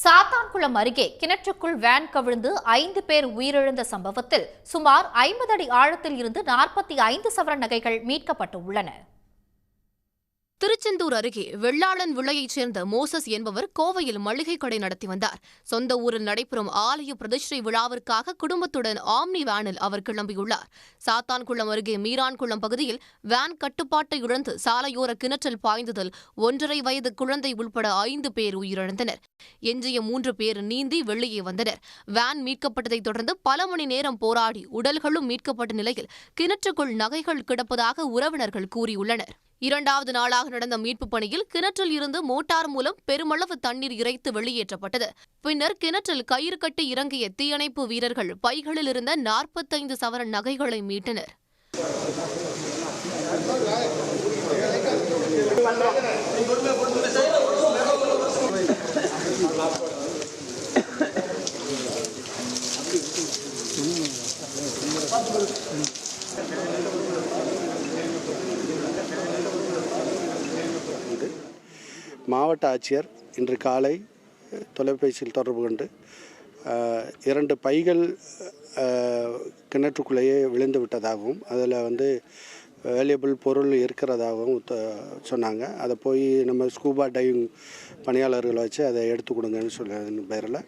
சாத்தான்குளம் அருகே கிணற்றுக்குள் வேன் கவிழ்ந்து 5 பேர் உயிரிழந்த சம்பவத்தில் சுமார் 50 அடி ஆழத்தில் இருந்து 45 சவரன் நகைகள் மீட்கப்பட்டுள்ளன. திருச்செந்தூர் அருகே வெள்ளாளன் விளையைச் சேர்ந்த மோசஸ் என்பவர் கோவையில் மளிகை கடை நடத்தி வந்தார். சொந்த ஊரில் நடைபெறும் ஆலய பிரதிஷ்டை விழாவிற்காக குடும்பத்துடன் ஆம்னி வேனில் அவர் கிளம்பியுள்ளார். சாத்தான்குளம் அருகே மீரான்குளம் பகுதியில் வேன் கட்டுப்பாட்டை இழந்து சாலையோர கிணற்றில் பாய்ந்ததில் 1.5 வயது குழந்தை உள்பட 5 பேர் உயிரிழந்தனர். எஞ்சிய 3 பேர் நீந்தி வெளியே வந்தனர். வேன் மீட்கப்பட்டதைத் தொடர்ந்து பல மணி நேரம் போராடி உடல்களும் மீட்கப்பட்ட நிலையில் கிணற்றுக்குள் நகைகள் கிடப்பதாக உறவினர்கள் கூறியுள்ளனர். 2வது நாளாக நடந்த மீட்புப் பணியில் கிணற்றில் இருந்து மோட்டார் மூலம் பெருமளவு தண்ணீர் இறைத்து வெளியேற்றப்பட்டது. பின்னர் கிணற்றில் கயிறு கட்டி இறங்கிய தீயணைப்பு வீரர்கள் பைகளில் இருந்த 45 சவரன் நகைகளை மீட்டனர். மாவட்ட ஆட்சியர் இன்று காலை தொலைபேசியில் தொடர்பு கொண்டு 2 பைகள் கிணற்றுக்குள்ளேயே விழுந்து விட்டதாகவும் அதில் வேல்யூபிள் பொருள் இருக்கிறதாகவும் சொன்னாங்க. அதை போய் நம்ம ஸ்கூபா டைவிங் பணியாளர்களை வச்சு அதை எடுத்து கொடுங்கன்னு சொல்ல பேரில்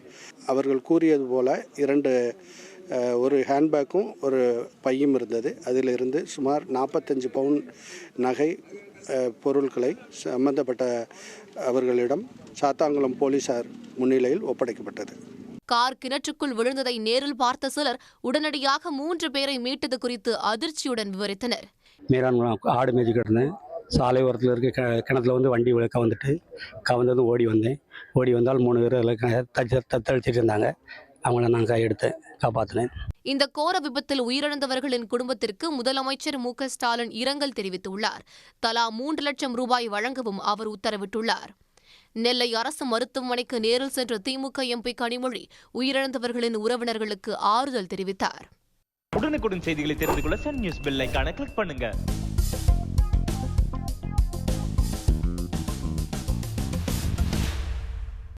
அவர்கள் கூறியது போல் 2 ஒரு ஹேண்ட்பேக்கும் ஒரு பையும் இருந்தது. அதிலிருந்து சுமார் 45 பவுன் நகை பொருட்களை சம்பந்தப்பட்ட அவர்களிடம் சாத்தான்குளம் போலீசார் முன்னிலையில் ஒப்படைக்கப்பட்டது. கார் கிணற்றுக்குள் விழுந்ததை நேரில் பார்த்த சிலர் உடனடியாக 3 பேரை மீட்டது குறித்து அதிர்ச்சியுடன் விவரித்தனர். மீரான்குளம் ஆடு மேய்ச்சிக்கிட்டு இருந்தேன். சாலை ஓரத்தில் இருக்க கிணத்துல வண்டி கவர்ந்ததும் ஓடி வந்தேன். ஓடி வந்தால் 3 பேர் அதில் தத்தளிச்சிட்டு இருந்தாங்க. அவங்கள நான் கையெடுத்து காப்பாற்றினேன். இந்த கோர விபத்தில் உயிரிழந்தவர்களின் குடும்பத்திற்கு முதலமைச்சர் மு.க. ஸ்டாலின் இரங்கல் தெரிவித்துள்ளார். தலா 3 லட்சம் ரூபாய் வழங்கவும் அவர் உத்தரவிட்டுள்ளார். நெல்லை அரசு மருத்துவமனைக்கு நேரில் சென்ற திமுக எம்பி கனிமொழி உயிரிழந்தவர்களின் உறவினர்களுக்கு ஆறுதல் தெரிவித்தார். உடனுக்குடன் செய்திகளை தெரிந்து கொள்ள சன் நியூஸ் பெல் ஐகானை கிளிக் பண்ணுங்க.